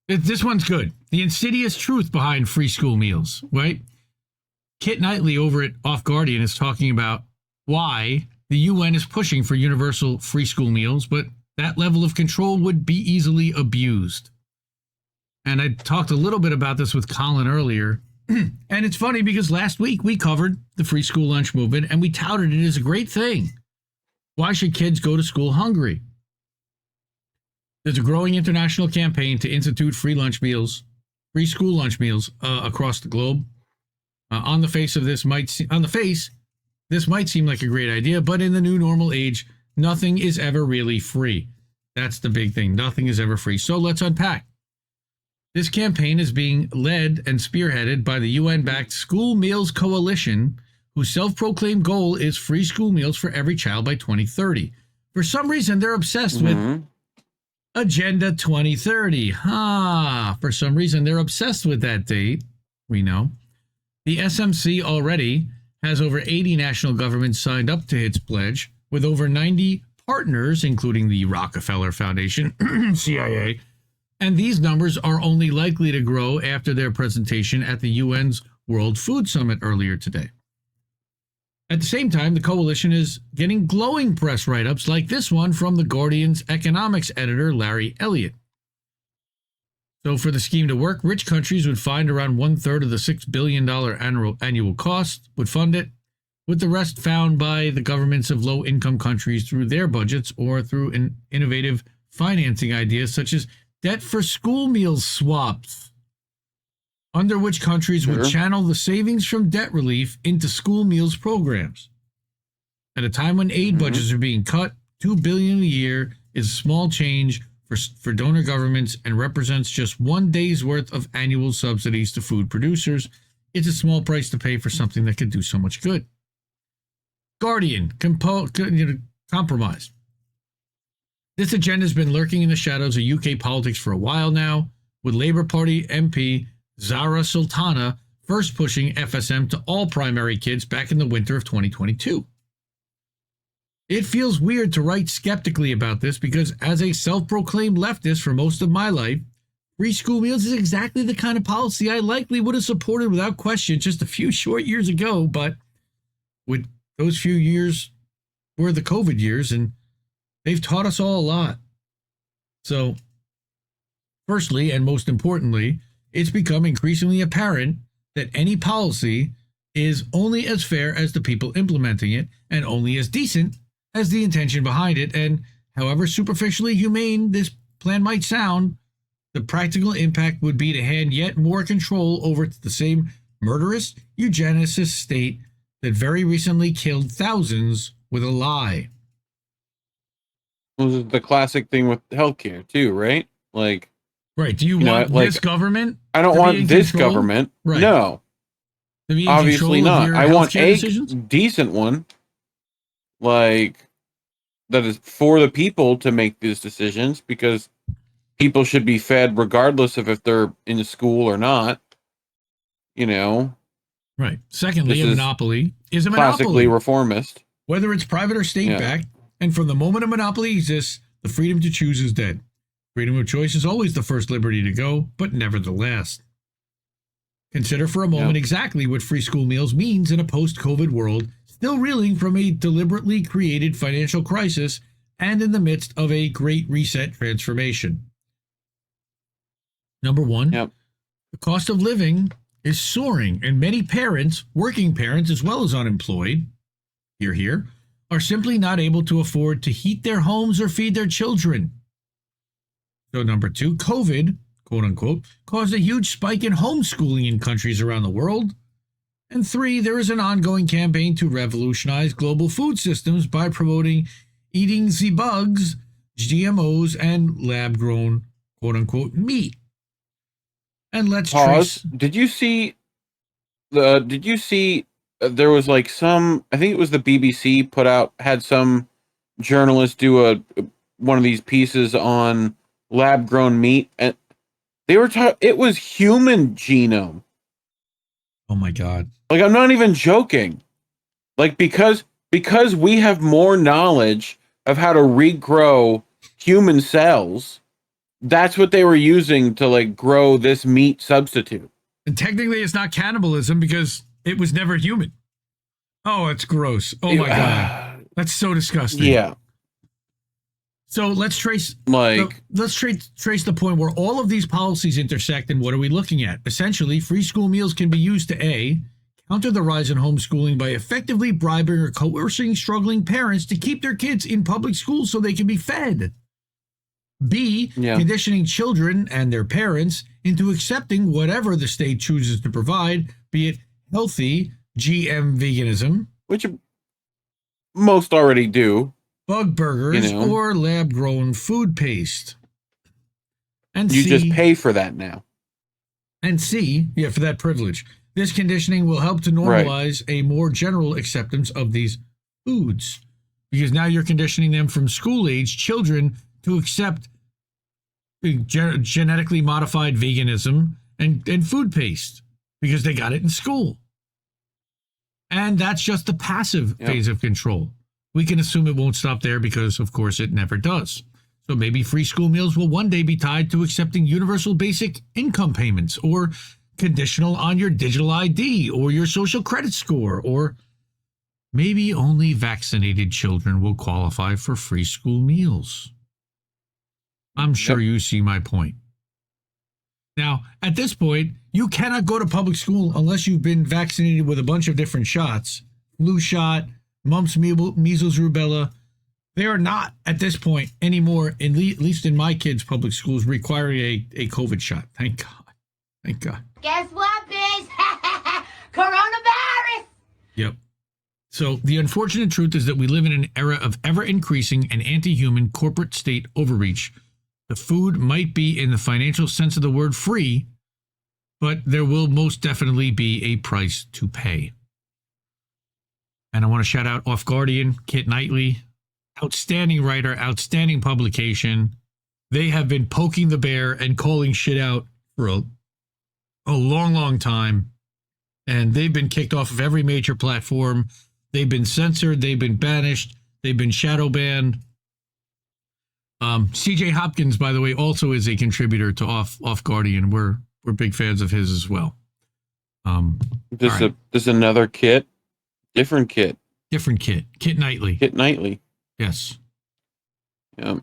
This one's good. The insidious truth behind free school meals, right? Kit Knightley over at Off Guardian is talking about why the UN is pushing for universal free school meals, but that level of control would be easily abused. And I talked a little bit about this with Colin earlier. And it's funny because last week we covered the free school lunch movement and we touted it as a great thing. Why should kids go to school hungry? There's a growing international campaign to institute free school lunch meals across the globe. On the face, this might seem like a great idea, but in the new normal age, nothing is ever really free. That's the big thing. Nothing is ever free. So let's unpack. This campaign is being led and spearheaded by the UN-backed School Meals Coalition, whose self-proclaimed goal is free school meals for every child by 2030. For some reason, they're obsessed with Agenda 2030. For some reason, they're obsessed with that date. We know. The SMC already has over 80 national governments signed up to its pledge, with over 90 partners, including the Rockefeller Foundation, CIA, and these numbers are only likely to grow after their presentation at the UN's World Food Summit earlier today. At the same time, the coalition is getting glowing press write-ups like this one from The Guardian's economics editor, Larry Elliott. So for the scheme to work, rich countries would find around 1/3 of the $6 billion annual cost, would fund it, with the rest found by the governments of low-income countries through their budgets or through an innovative financing ideas such as debt for school meals swaps, under which countries would channel the savings from debt relief into school meals programs. At a time when aid budgets are being cut, $2 billion a year is small change for donor governments and represents just 1 day's worth of annual subsidies to food producers. It's a small price to pay for something that could do so much good. Guardian, compromise. This agenda has been lurking in the shadows of UK politics for a while now, with Labour Party MP Zara Sultana first pushing FSM to all primary kids back in the winter of 2022. It feels weird to write skeptically about this because as a self-proclaimed leftist for most of my life, free school meals is exactly the kind of policy I likely would have supported without question just a few short years ago, but with those few years were the COVID years, and they've taught us all a lot. So, firstly, and most importantly, it's become increasingly apparent that any policy is only as fair as the people implementing it, and only as decent as the intention behind it. And however superficially humane this plan might sound, the practical impact would be to hand yet more control over to the same murderous eugenicist state that very recently killed thousands with a lie. Well, this is the classic thing with healthcare too, right? Like, right. Do you want this government? I don't want this government. Right. No. Obviously not. I want a decent one, like, that is for the people to make these decisions, because people should be fed regardless of if they're in school or not. You know. Right. Secondly, a monopoly is a monopoly. Classically reformist. Whether it's private or state-backed, and from the moment a monopoly exists, the freedom to choose is dead. Freedom of choice is always the first liberty to go, but never the last. Consider for a moment exactly what free school meals means in a post-COVID world, still reeling from a deliberately created financial crisis and in the midst of a great reset transformation. Number one, the cost of living is soaring, and many parents, working parents as well as unemployed, here, are simply not able to afford to heat their homes or feed their children. So number two, COVID, quote unquote, caused a huge spike in homeschooling in countries around the world. And three, there is an ongoing campaign to revolutionize global food systems by promoting eating the bugs, GMOs, and lab-grown, quote unquote, meat. And let's pause. Did you see there was like some, I think it was the BBC had some journalist do one of these pieces on lab grown meat, and they were it was human genome. Oh my God. Like, I'm not even joking. Like, because we have more knowledge of how to regrow human cells that's what they were using to like grow this meat substitute. And technically, it's not cannibalism because it was never human. Oh, it's gross. Oh my God, that's so disgusting. Yeah. So let's trace trace the point where all of these policies intersect, and what are we looking at? Essentially, free school meals can be used to A, counter the rise in homeschooling by effectively bribing or coercing struggling parents to keep their kids in public schools so they can be fed. B, conditioning children and their parents into accepting whatever the state chooses to provide, be it healthy GM veganism, which most already do, bug burgers, or lab-grown food paste. And you just pay for that now. And C, for that privilege. This conditioning will help to normalize a more general acceptance of these foods, because now you're conditioning them from school-age children to accept genetically modified veganism and food paste because they got it in school. And that's just the passive phase of control. We can assume it won't stop there because, of course, it never does. So maybe free school meals will one day be tied to accepting universal basic income payments, or conditional on your digital ID or your social credit score, or maybe only vaccinated children will qualify for free school meals. I'm sure you see my point. Now, at this point, you cannot go to public school unless you've been vaccinated with a bunch of different shots. Flu shot, mumps, measles, rubella. They are not, at this point, anymore, at least in my kids' public schools, requiring a COVID shot. Thank God. Thank God. Guess what, bitch? Coronavirus! Yep. So the unfortunate truth is that we live in an era of ever-increasing and anti-human corporate state overreach. The food might be, in the financial sense of the word, free, but there will most definitely be a price to pay. And I want to shout out Off Guardian, Kit Knightley, outstanding writer, outstanding publication. They have been poking the bear and calling shit out for a long, long time. And they've been kicked off of every major platform. They've been censored. They've been banished. They've been shadow banned. CJ Hopkins, by the way, also is a contributor to Off Guardian. We're big fans of his as well. This another Kit, different Kit, Kit Knightley. Kit Knightley. Yes. Yep.